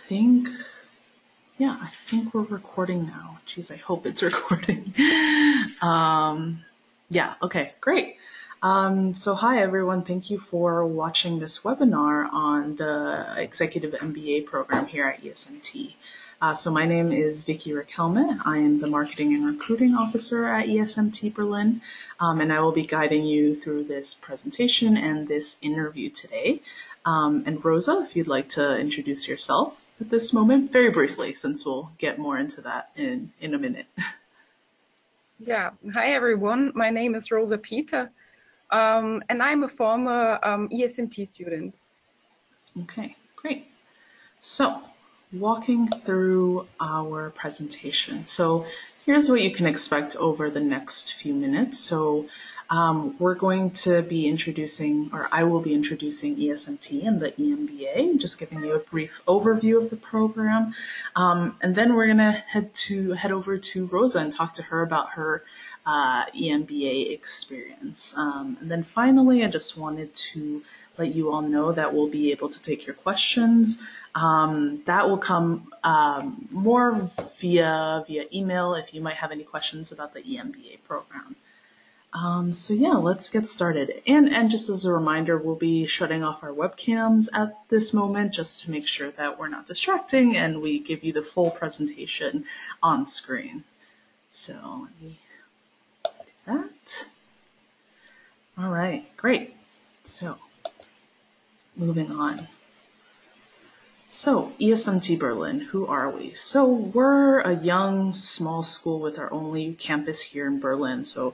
think, yeah, I think we're recording now. Geez, I hope it's recording. Yeah, okay, great. So hi everyone, thank you for watching this webinar on the Executive MBA program here at ESMT. So my name is Vicky Riquelme. I am the Marketing and Recruiting Officer at ESMT Berlin, and I will be guiding you through this presentation and this interview today. And Rosa, if you'd like to introduce yourself at this moment, very briefly, since we'll get more into that in a minute. Yeah, hi everyone. My name is Rosa Peter, and I'm a former ESMT student. Okay, great. So, walking through our presentation. So, here's what you can expect over the next few minutes. So, we're going to be introducing, or I will be introducing ESMT and the EMBA, just giving you a brief overview of the program. And then we're going to head over to Rosa and talk to her about her EMBA experience. And then finally, I just wanted to let you all know that we'll be able to take your questions. That will come more via email if you might have any questions about the EMBA program. So yeah, let's get started. And just as a reminder, we'll be shutting off our webcams at this moment just to make sure that we're not distracting and we give you the full presentation on screen. So let me do that. All right, great. So moving on. So, ESMT Berlin, who are we? So, we're a young, small school with our only campus here in Berlin. So,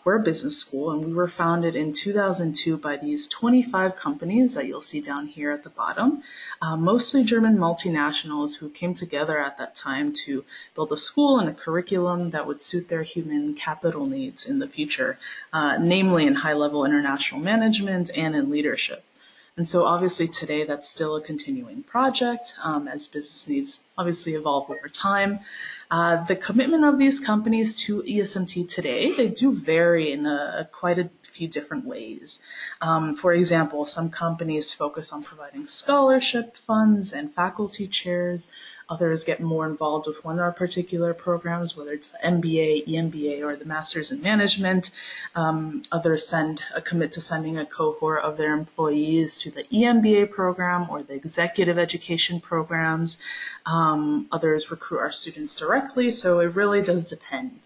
we're a business school, and we were founded in 2002 by these 25 companies that you'll see down here at the bottom, mostly German multinationals who came together at that time to build a school and a curriculum that would suit their human capital needs in the future, namely in high-level international management and in leadership. And so obviously today that's still a continuing project as business needs obviously evolve over time. The commitment of these companies to ESMT today, they do vary in quite a few different ways. For example, some companies focus on providing scholarship funds and faculty chairs. Others get more involved with one of our particular programs, whether it's the MBA, EMBA, or the Masters in Management. Others commit to sending a cohort of their employees to the EMBA program or the executive education programs. Others recruit our students directly, so it really does depend.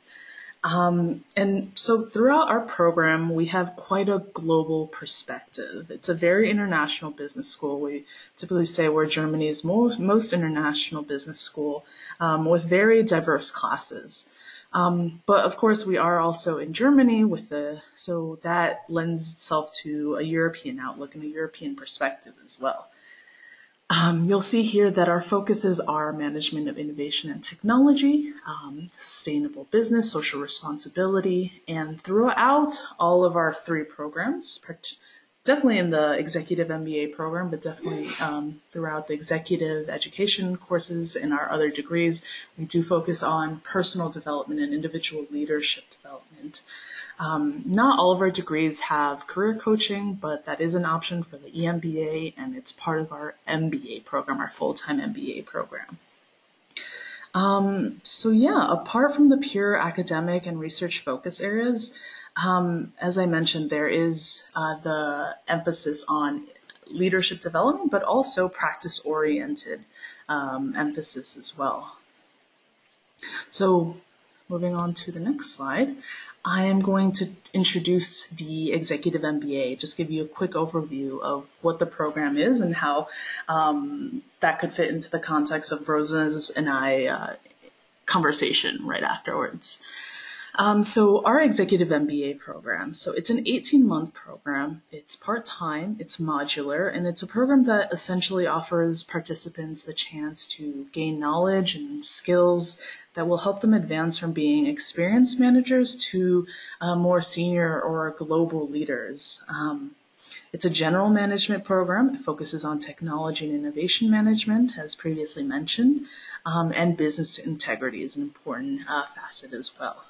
And so throughout our program, we have quite a global perspective. It's a very international business school. We typically say we're Germany's most international business school with very diverse classes. But of course, we are also in Germany so that lends itself to a European outlook and a European perspective as well. You'll see here that our focuses are management of innovation and technology, sustainable business, social responsibility, and throughout all of our three programs, definitely in the Executive MBA program, but definitely throughout the executive education courses and our other degrees, we do focus on personal development and individual leadership development. Not all of our degrees have career coaching, but that is an option for the EMBA, and it's part of our MBA program, our full-time MBA program. So yeah, apart from the pure academic and research focus areas, as I mentioned, there is the emphasis on leadership development, but also practice-oriented emphasis as well. So moving on to the next slide, I am going to introduce the Executive MBA, just give you a quick overview of what the program is and how that could fit into the context of Rosa's and I conversation right afterwards. So our Executive MBA program, so it's an 18-month program. It's part-time, it's modular, and it's a program that essentially offers participants the chance to gain knowledge and skills that will help them advance from being experienced managers to more senior or global leaders. It's a general management program. It focuses on technology and innovation management, as previously mentioned, and business integrity is an important facet as well.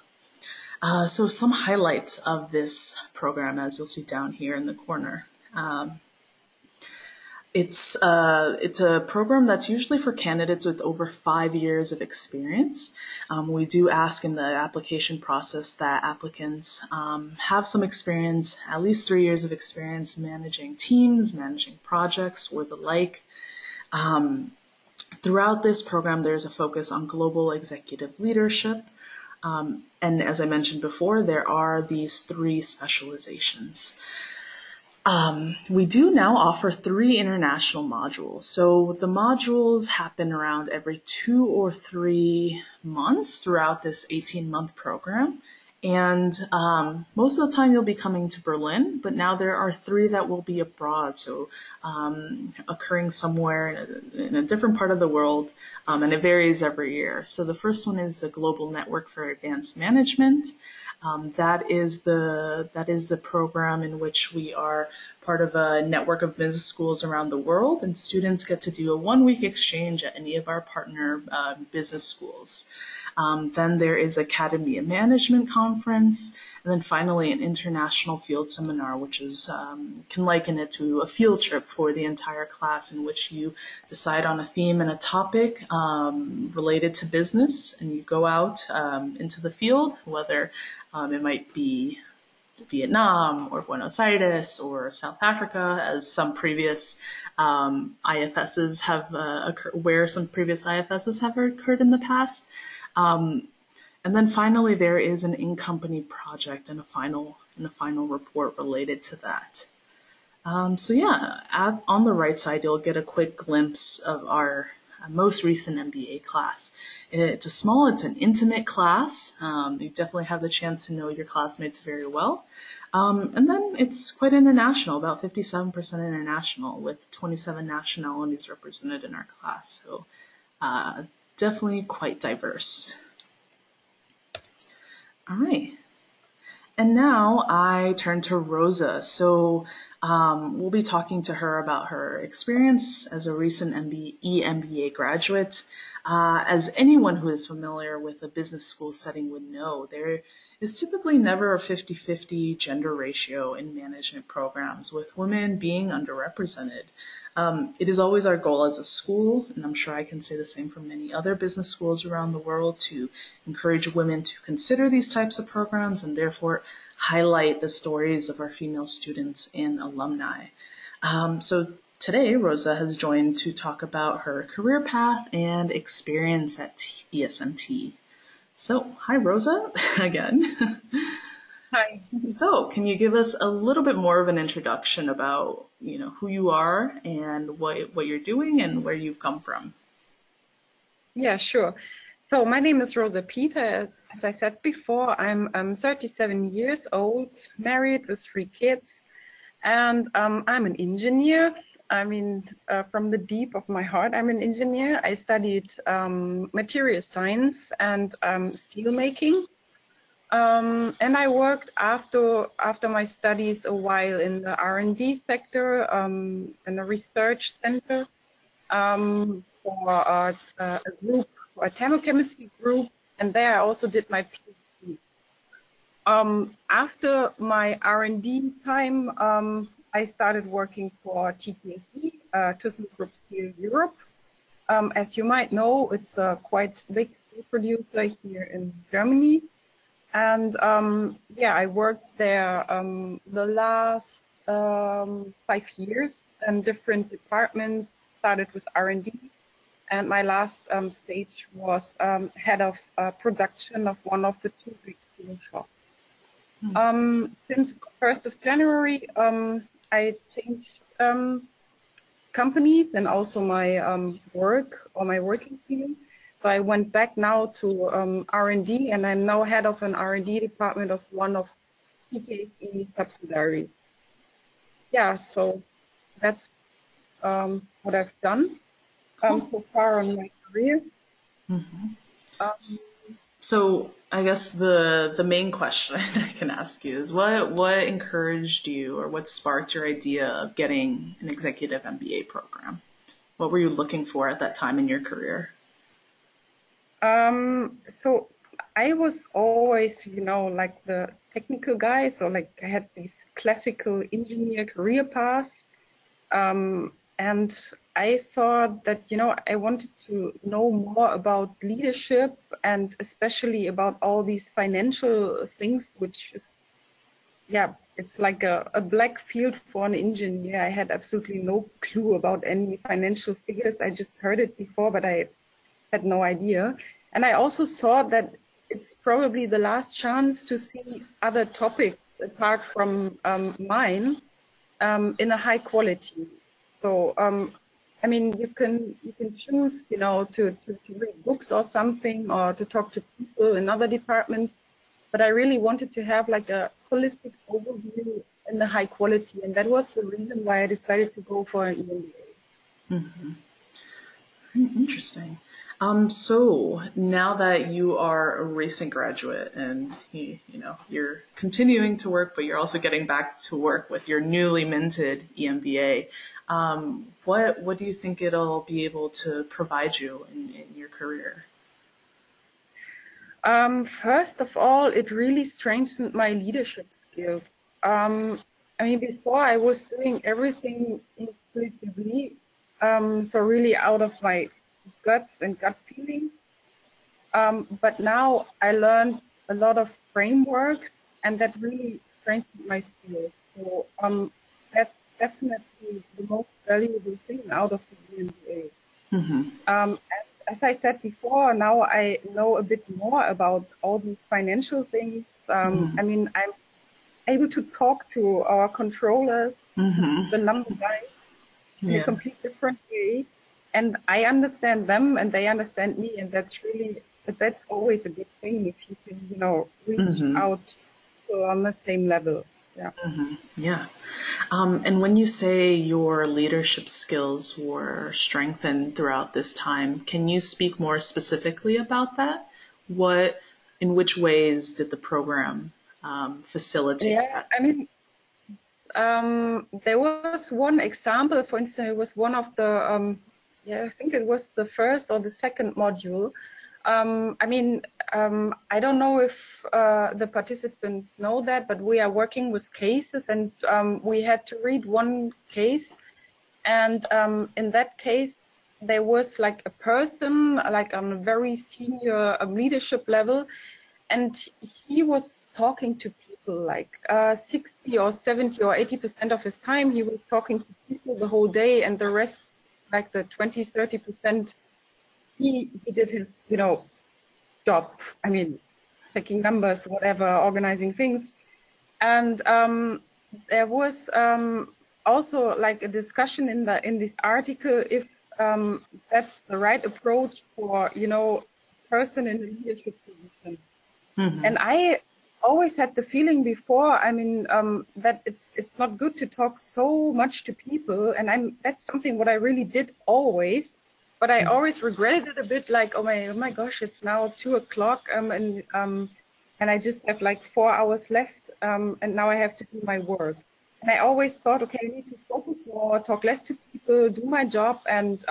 So some highlights of this program, as you'll see down here in the corner. It's a program that's usually for candidates with over 5 years of experience. We do ask in the application process that applicants have some experience, at least 3 years of experience managing teams, managing projects, or the like. Throughout this program, there's a focus on global executive leadership. And as I mentioned before, there are these 3 specializations. We do now offer 3 international modules. So the modules happen around every 2 or 3 months throughout this 18-month program. And most of the time you'll be coming to Berlin, but now there are 3 that will be abroad, so occurring somewhere in a different part of the world, and it varies every year. So the first one is the Global Network for Advanced Management. That is the program in which we are part of a network of business schools around the world, and students get to do a 1-week exchange at any of our partner business schools. Then there is Academy of Management Conference, and then finally an international field seminar, which is can liken it to a field trip for the entire class, in which you decide on a theme and a topic related to business, and you go out into the field, whether it might be Vietnam or Buenos Aires or South Africa, as some previous IFSs have occurred, where some previous IFSs have occurred in the past. And then finally, there is an in-company project and a final report related to that. So yeah, on the right side, you'll get a quick glimpse of our most recent MBA class. It's an intimate class. You definitely have the chance to know your classmates very well. And then it's quite international, about 57% international, with 27 nationalities represented in our class. So definitely quite diverse. All right. And now I turn to Rosa. So we'll be talking to her about her experience as a recent EMBA graduate. As anyone who is familiar with a business school setting would know, there is typically never a 50-50 gender ratio in management programs, with women being underrepresented. It is always our goal as a school, and I'm sure I can say the same for many other business schools around the world, to encourage women to consider these types of programs and therefore highlight the stories of our female students and alumni. So today, Rosa has joined to talk about her career path and experience at ESMT. So, hi, Rosa, again. Hi. So, can you give us a little bit more of an introduction about, who you are and what you're doing and where you've come from? Yeah, sure. So my name is Rosa Peter. As I said before, I'm 37 years old, married with 3 kids, and I'm an engineer. I mean, from the deep of my heart, I'm an engineer. I studied material science and steel making. And I worked after my studies a while in the R&D sector, in a research center, for a group, for a thermochemistry group, and there I also did my PhD. After my R&D time, I started working for TPSE, ThyssenKrupp Steel Europe. As you might know, it's a quite big steel producer here in Germany. And yeah, I worked there the last 5 years in different departments. Started with R&D, and my last stage was head of production of one of the 2 big steel shops. Since 1st of January, I changed companies and also my work or my working field. So I went back now to R&D, and I'm now head of an R&D department of one of PKSE subsidiaries. Yeah, so that's what I've done so far on my career. So I guess the main question I can ask you is what encouraged you, or what sparked your idea of getting an executive MBA program? What were you looking for at that time in your career? So I was always, like the technical guy. So like I had this classical engineer career path. And and I saw that, I wanted to know more about leadership and especially about all these financial things, which is, yeah, it's like a black field for an engineer. I had absolutely no clue about any financial figures. I just heard it before, but I had no idea. And I also saw that it's probably the last chance to see other topics apart from mine in a high quality. So, I mean, you can choose, to read books or something, or to talk to people in other departments. But I really wanted to have like a holistic overview in the high quality, and that was the reason why I decided to go for an EMBA. Interesting. So now that you are a recent graduate and you're continuing to work, but you're also getting back to work with your newly minted EMBA, what do you think it'll be able to provide you in your career? First of all, it really strengthened my leadership skills. I mean, before I was doing everything intuitively, so really out of my guts and gut feeling. But now I learned a lot of frameworks, and that really strengthened my skills. So that's definitely the most valuable thing out of the EMBA. And as I said before, now I know a bit more about all these financial things. I mean, I'm able to talk to our controllers, the number guys, in a complete different way. And I understand them and they understand me. And that's always a good thing if you can, reach out on the same level. Yeah. Yeah. And when you say your leadership skills were strengthened throughout this time, can you speak more specifically about that? In which ways did the program facilitate Yeah, that? I mean, there was one example, for instance, it was one of the, I think it was the first or the second module. I mean, I don't know if the participants know that, but we are working with cases, and we had to read one case. And in that case, there was like a person, like on a very senior leadership level, and he was talking to people like 60 or 70 or 80% of his time he was talking to people the whole day, and the rest, like the 20-30%, he did his job. I mean, checking numbers, whatever, organizing things. And there was also like a discussion in this article if that's the right approach for person in a leadership position. And I always had the feeling before, I mean, that it's not good to talk so much to people, and that's something what I really did always, but I always regretted it a bit, like, oh my gosh, it's now 2:00, and I just have like 4 hours left, and now I have to do my work. And I always thought, okay, I need to focus more, talk less to people, do my job. And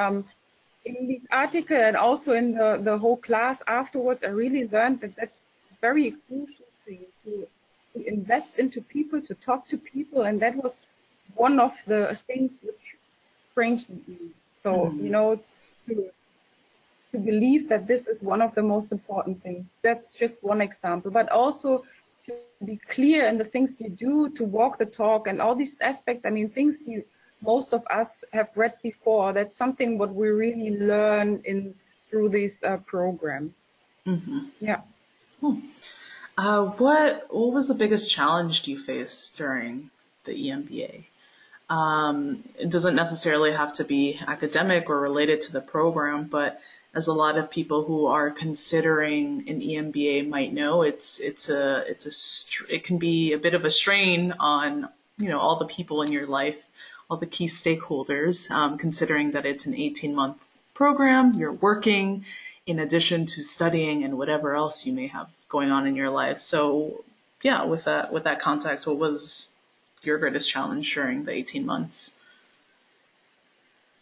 in this article and also in the whole class afterwards, I really learned that that's very crucial thing to invest into people, to talk to people. And that was one of the things which strengthened me. So, to believe that this is one of the most important things. That's just one example, but also to be clear in the things you do, to walk the talk and all these aspects. I mean, things most of us have read before. That's something what we really learn through this program. Yeah. What was the biggest challenge you faced during the EMBA? It doesn't necessarily have to be academic or related to the program, but as a lot of people who are considering an EMBA might know, it can be a bit of a strain on all the people in your life, all the key stakeholders, considering that it's an 18-month program. You're working in addition to studying and whatever else you may have going on in your life. So yeah, with that context, what was your greatest challenge during the 18 months?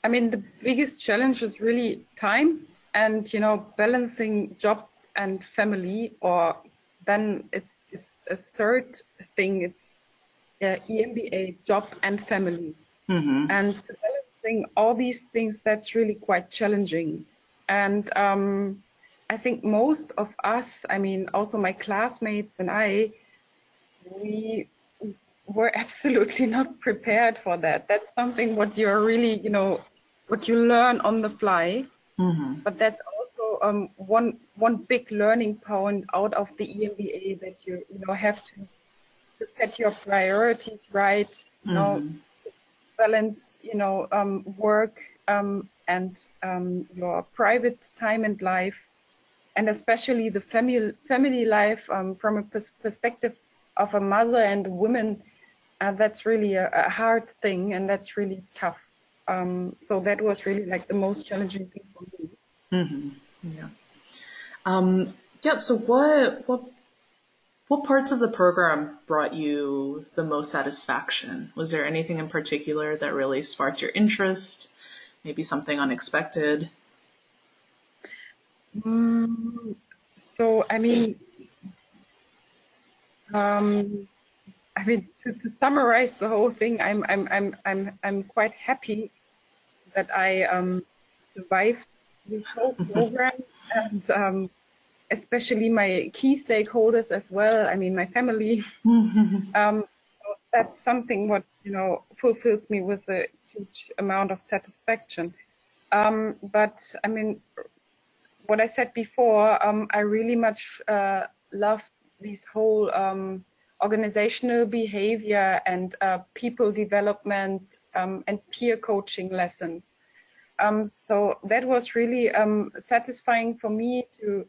I mean, the biggest challenge is really time and, balancing job and family, or then it's a third thing. It's EMBA, job and family. And to balance balancing all these things, that's really quite challenging. And I think most of us, I mean, also my classmates and we were absolutely not prepared for that. That's something what you're really, what you learn on the fly. But that's also one big learning point out of the EMBA, that you have to set your priorities right, balance work and your private time and life, and especially the family life from a perspective of a mother and a woman. That's really a hard thing, and that's really tough. So that was really like the most challenging thing for me. Yeah. Yeah. So what parts of the program brought you the most satisfaction? Was there anything in particular that really sparked your interest? Maybe something unexpected? So to summarize the whole thing, I'm quite happy that I survived this whole program, and especially my key stakeholders as well. I mean, my family. That's something what fulfills me with a huge amount of satisfaction. But I mean, what I said before, I really much loved this whole organizational behavior and people development and peer coaching lessons. So that was really satisfying for me to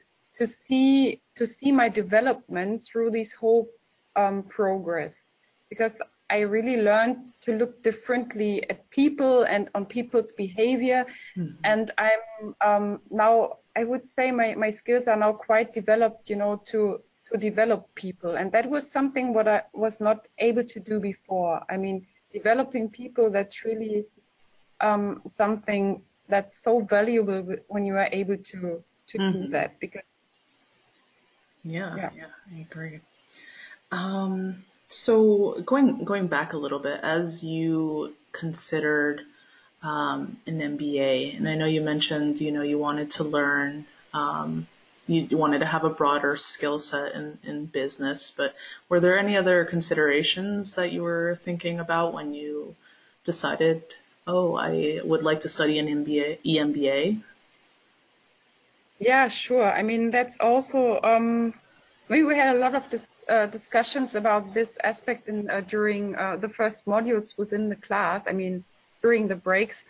see my development through this whole progress, because I really learned to look differently at people and on people's behavior. And I'm now, I would say my skills are now quite developed, to develop people. And that was something what I was not able to do before. I mean, developing people, that's really something that's so valuable when you are able to do that. Because Yeah, I agree. So going back a little bit, as you considered an MBA, and I know you mentioned you wanted to learn, you wanted to have a broader skill set in business, but were there any other considerations that you were thinking about when you decided, oh, I would like to study an MBA, EMBA? yeah, sure. I mean, that's also we had a lot of discussions about this aspect during the first modules within the class. I mean, during the breaks.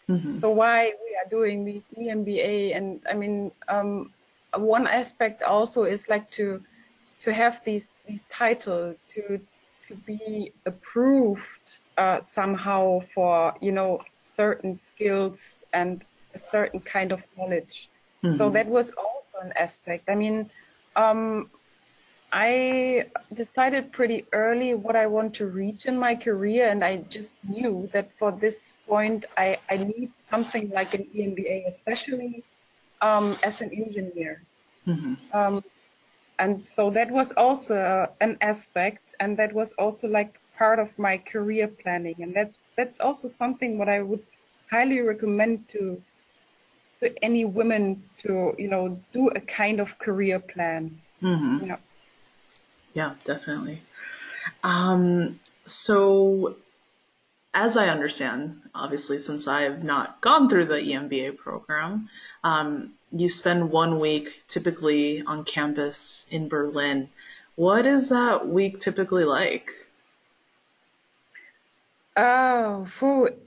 So why we are doing these EMBA, and I mean, one aspect also is like to have these title to be approved somehow for certain skills and a certain kind of knowledge. So that was also an aspect. I mean, I decided pretty early what I want to reach in my career, and I just knew that for this point I need something like an EMBA, especially as an engineer. And so that was also an aspect, and that was also like part of my career planning, and that's also something what I would highly recommend to any women to do a kind of career plan. Yeah. Yeah, definitely. So as I understand, obviously, since I have not gone through the EMBA program, you spend 1 week typically on campus in Berlin. What is that week typically like? Oh,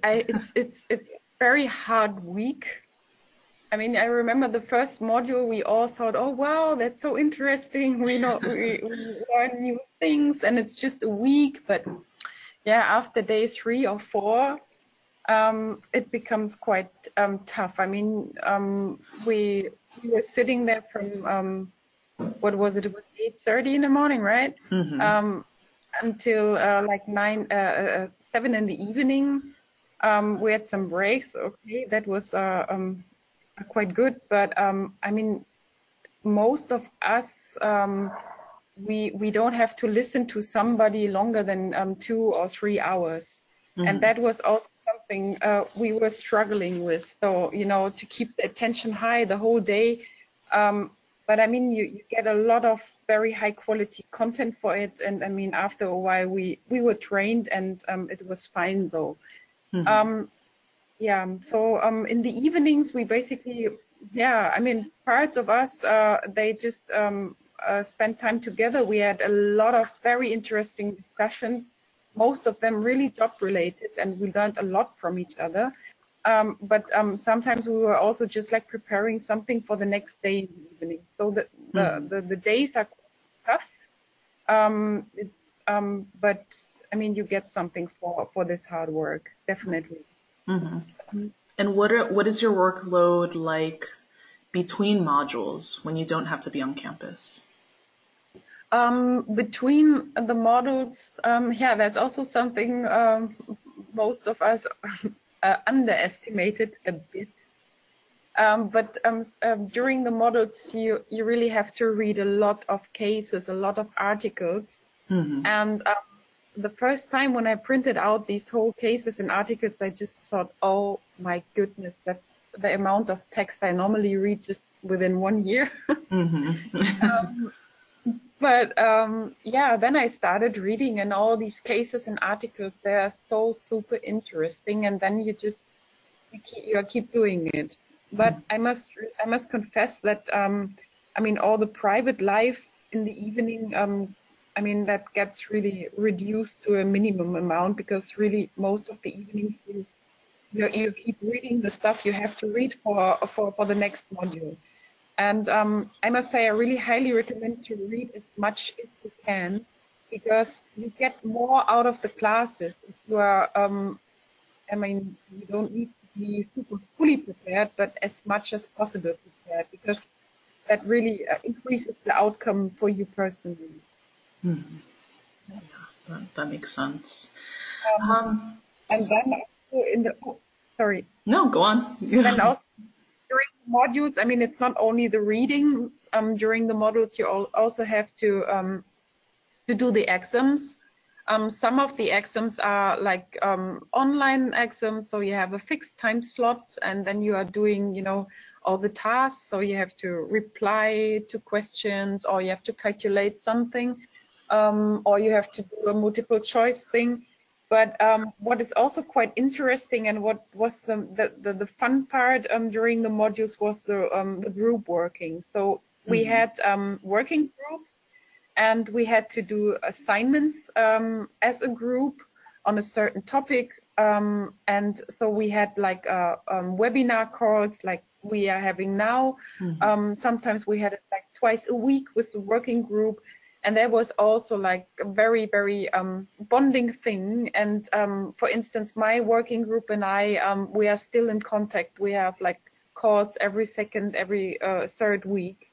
it's a very hard week. I mean, I remember the first module, we all thought, oh, wow, that's so interesting. We learn new things, and it's just a week. But yeah, after day 3 or 4, it becomes quite tough. I mean, we were sitting there from, what was it? It was 8:30 in the morning, right? Until like 7 in the evening. We had some breaks. Okay, that was quite good. But I mean, most of us, we don't have to listen to somebody longer than 2 or 3 hours. And that was also something we were struggling with. So, you know, to keep the attention high the whole day. But I mean, you get a lot of very high quality content for it. And I mean, after a while, we were trained, and it was fine though. Yeah, so in the evenings, we basically, yeah, I mean, parts of us, they just spent time together. We had a lot of very interesting discussions, most of them really job related, and we learned a lot from each other. But sometimes we were also just like preparing something for the next day in the evening. So the days are tough. But I mean, you get something for this hard work, definitely. And what is your workload like between modules when you don't have to be on campus? Between the models, yeah, that's also something most of us underestimated a bit. But during the models, you really have to read a lot of cases, a lot of articles. And the first time when I printed out these whole cases and articles, I just thought, oh my goodness, that's the amount of text I normally read just within 1 year. But yeah, then I started reading, and all these cases and articles, they are so super interesting, and then you keep doing it. But I must confess that I mean, all the private life in the evening, I mean, that gets really reduced to a minimum amount, because really most of the evenings you keep reading the stuff you have to read for the next module. And I must say, I really highly recommend to read as much as you can, because you get more out of the classes. If you are, I mean, you don't need to be super fully prepared, but as much as possible prepared, because that really increases the outcome for you personally. Yeah, that makes sense. And then also sorry. No, go on. Then also during the modules, I mean, it's not only the readings. During the modules, you also have to do the exams. Some of the exams are like online exams, so you have a fixed time slot, and then you are doing, you know, all the tasks. So you have to reply to questions, or you have to calculate something, or you have to do a multiple choice thing. But what is also quite interesting, and what was the fun part during the modules, was the group working. So we had working groups, and we had to do assignments as a group on a certain topic. And so we had like webinar calls like we are having now. Sometimes we had it like twice a week with the working group. And that was also like a very, very bonding thing. And for instance, my working group and I, we are still in contact. We have like calls every third week.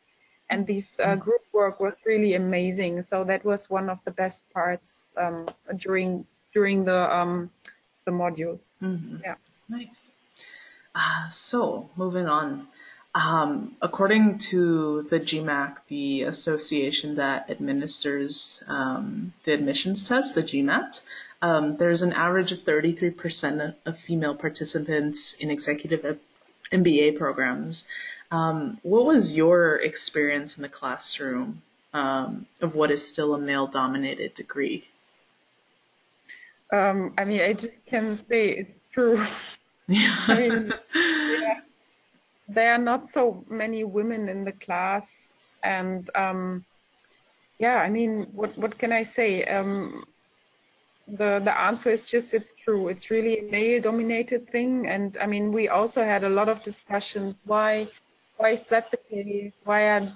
And this group work was really amazing. So that was one of the best parts during the modules. Yeah. Nice. So moving on. According to the GMAC, the association that administers the admissions test, the GMAT, there's an average of 33% of female participants in executive MBA programs. What was your experience in the classroom of what is still a male-dominated degree? I mean, I just can say it's true. I mean, yeah, there are not so many women in the class, and yeah, I mean, what can I say? The answer is just, it's true. It's really a male-dominated thing, and I mean, we also had a lot of discussions. Why is that the case? Why are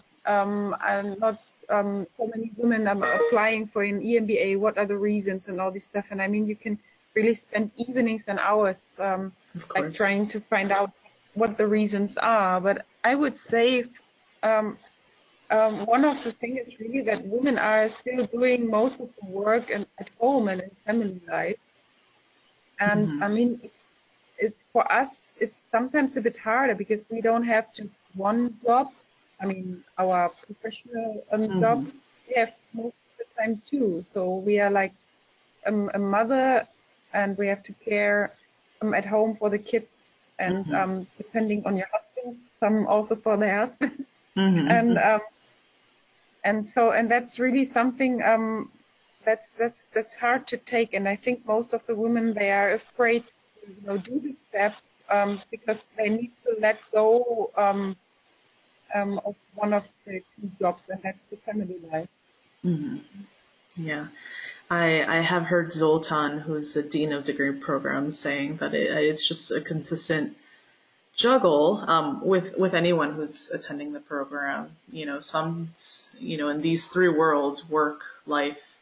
not so many women applying for an EMBA? What are the reasons and all this stuff? And I mean, you can really spend evenings and hours like trying to find out what the reasons are. But I would say one of the things is really that women are still doing most of the work at home and in family life. And I mean, it's for us, it's sometimes a bit harder because we don't have just one job. I mean, our professional job, we have most of the time too. So we are like a mother and we have to care at home for the kids, and depending on your husband, some also for their husbands. And and that's really something that's hard to take. And I think most of the women, they are afraid to do this step because they need to let go of one of the two jobs, and that's the family life. Yeah. I have heard Zoltan, who's the dean of degree programs, saying that it's just a consistent juggle with anyone who's attending the program. In these three worlds, work, life,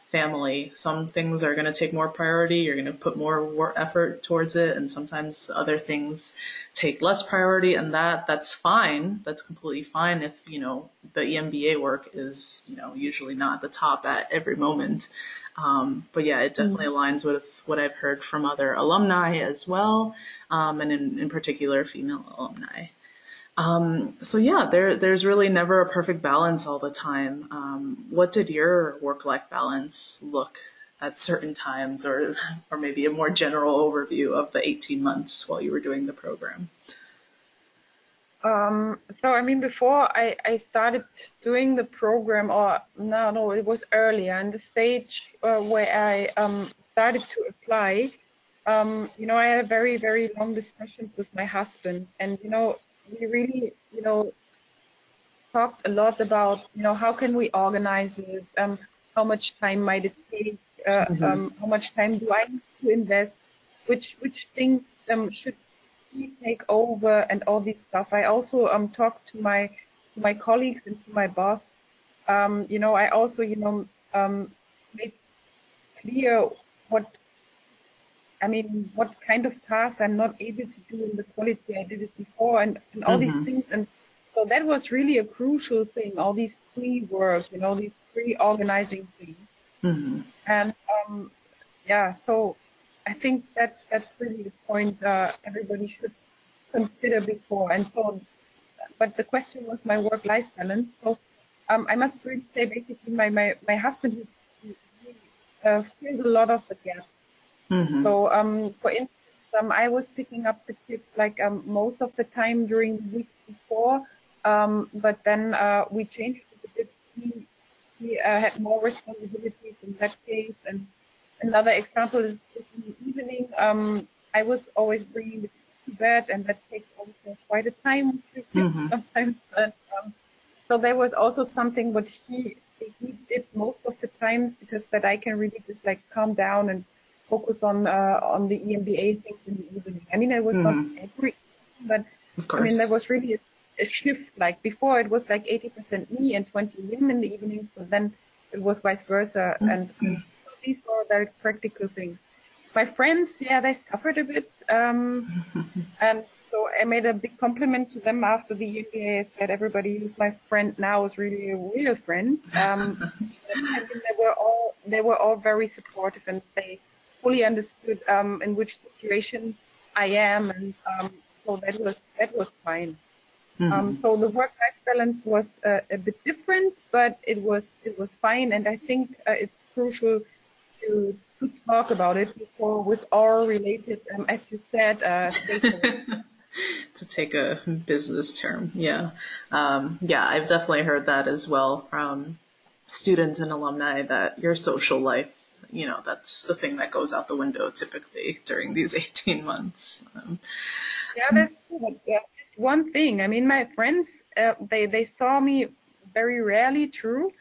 family, some things are going to take more priority. You're going to put more effort towards it, and sometimes other things take less priority, and that's fine. That's completely fine if the EMBA work is usually not at the top at every moment. But yeah, it definitely aligns with what I've heard from other alumni as well, and in particular female alumni. So yeah, there's really never a perfect balance all the time. What did your work-life balance look at certain times, or maybe a more general overview of the 18 months while you were doing the program? So I mean, before I started doing the program, or no, it was earlier in the stage where I started to apply. I had very, very long discussions with my husband, and we really talked a lot about how can we organize it, how much time might it take, how much time do I need to invest, which things should he take over, and all this stuff. I also talked to my colleagues and to my boss. I also made clear what kind of tasks I'm not able to do in the quality I did it before, and all these things. And so that was really a crucial thing, all these pre-work, these pre-organizing things. And so I think that's really the point everybody should consider before. And so, but the question was my work-life balance. So I must really say, basically, my husband, he filled a lot of the gaps. So, for instance, I was picking up the kids most of the time during the week before, but then we changed it a bit. He had more responsibilities in that case. And another example is in the evening. I was always bringing the kids to bed, and that takes also quite a time with the kids sometimes. And, so there was also something what he did most of the times, because that I can really just calm down and focus on the EMBA things in the evening. I mean, it was not every evening, but I mean, there was really a shift. Like before, it was 80% me and 20 him in the evenings, but then it was vice versa. And these were very practical things. My friends, they suffered a bit. And so I made a big compliment to them after the EMBA. I said, everybody who's my friend now is really a real friend. I mean, they were all very supportive, and they fully understood in which situation I am, and so that was fine. So the work-life balance was a bit different, but it was fine, and I think it's crucial to talk about it before with all related, as you said, stakeholders. To take a business term, I've definitely heard that as well from students and alumni, that your social life, that's the thing that goes out the window typically during these 18 months. That's true. Just one thing. I mean, my friends, they saw me very rarely, true,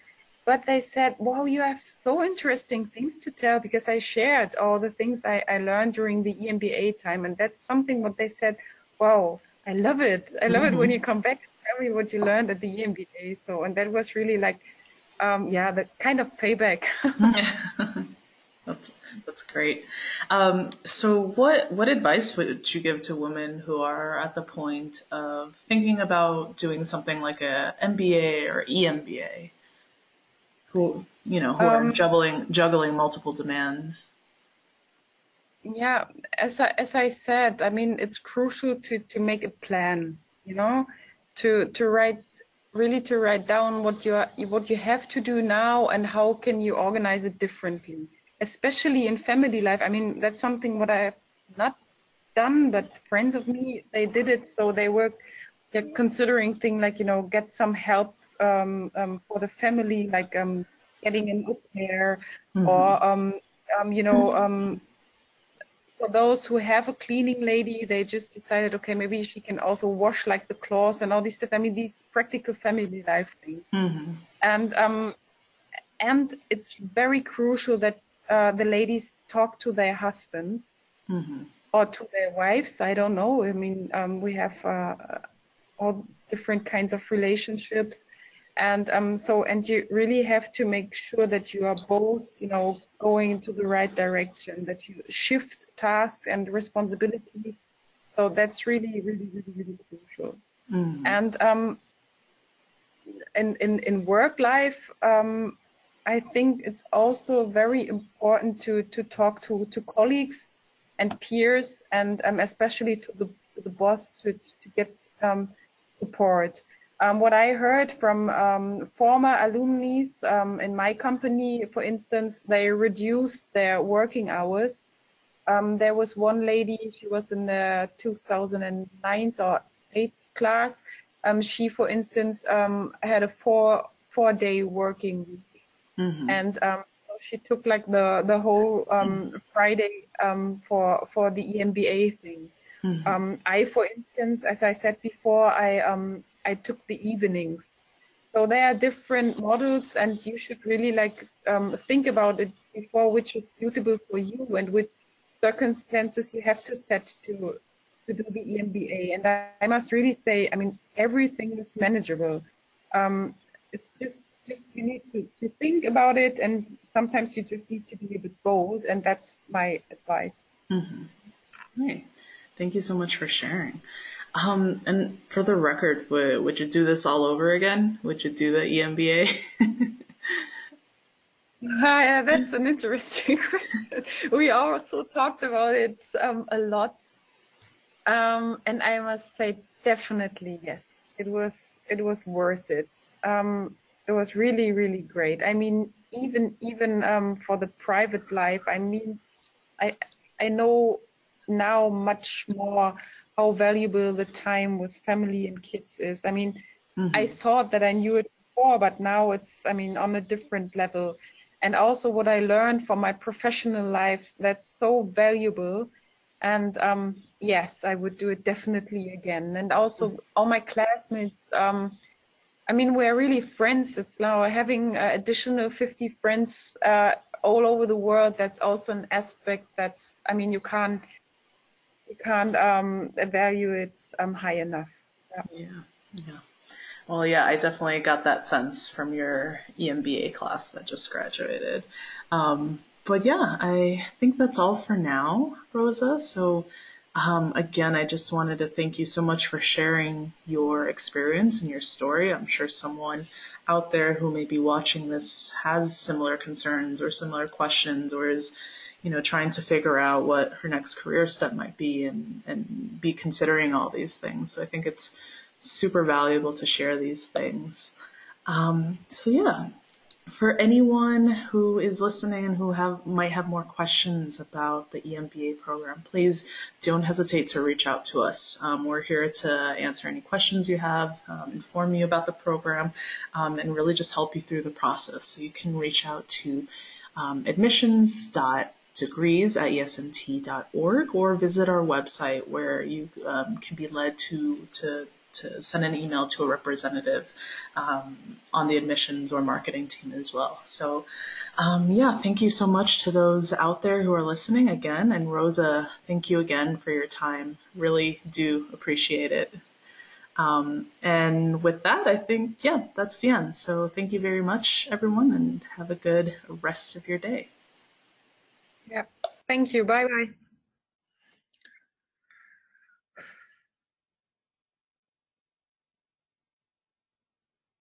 but they said, wow, you have so interesting things to tell, because I shared all the things I learned during the EMBA time. And that's something what they said, wow, I love it. I love it when you come back and tell me what you learned at the EMBA. So, and that was really the kind of payback. That's great. So what advice would you give to women who are at the point of thinking about doing something like a MBA or EMBA, who are juggling multiple demands? Yeah, as I said, I mean, it's crucial to make a plan, to write down what you have to do now, and how can you organize it differently. especially in family life. I mean, that's something what I have not done, but friends of me, they did it. So they were considering thing like, get some help for the family, like getting an au pair, or for those who have a cleaning lady, they just decided, okay, maybe she can also wash like the clothes and all these stuff. I mean, these practical family life things. And it's very crucial that the ladies talk to their husbands or to their wives. I don't know. I mean, we have all different kinds of relationships. And and you really have to make sure that you are both, going into the right direction, that you shift tasks and responsibilities. So that's really, really, really, really crucial. And in work life, I think it's also very important to talk to colleagues and peers, and especially to the boss to get support. What I heard from former alumni in my company, for instance, they reduced their working hours. There was one lady, she was in the 2009 or 8th class. She, for instance, had a four-day working week. And so she took like the whole Friday for the EMBA thing. I, for instance, as I said before, I took the evenings. So there are different models, and you should really think about it before, which is suitable for you and which circumstances you have to set to do the EMBA. And I must really say, I mean, everything is manageable. It's just you need to think about it, and sometimes you just need to be a bit bold, and that's my advice. Right. Thank you so much for sharing. And for the record, would you do this all over again? Would you do the EMBA? Yeah, that's an interesting question. We also talked about it a lot. And I must say, definitely yes. It was worth it. It was really, really great. I mean, even for the private life, I mean, I know now much more how valuable the time with family and kids is. I mean, I thought that I knew it before, but now it's, I mean, on a different level. And also what I learned from my professional life, that's so valuable. And yes, I would do it definitely again. And also all my classmates, I mean, we're really friends. It's now having additional 50 friends all over the world. That's also an aspect that's, I mean, you can't evaluate high enough. Yeah. Well, yeah, I definitely got that sense from your EMBA class that just graduated. But yeah, I think that's all for now, Rosa. So again, I just wanted to thank you so much for sharing your experience and your story. I'm sure someone out there who may be watching this has similar concerns or similar questions, or is, trying to figure out what her next career step might be, and be considering all these things. So I think it's super valuable to share these things. So yeah, for anyone who is listening and who might have more questions about the EMBA program, please don't hesitate to reach out to us. We're here to answer any questions you have, inform you about the program, and really just help you through the process. So you can reach out to admissions.degrees@esmt.org, or visit our website, where you can be led to send an email to a representative on the admissions or marketing team as well. So yeah, thank you so much to those out there who are listening again. And Rosa, thank you again for your time. Really do appreciate it. And with that, I think, yeah, that's the end. So thank you very much, everyone, and have a good rest of your day. Yeah. Thank you. Bye bye.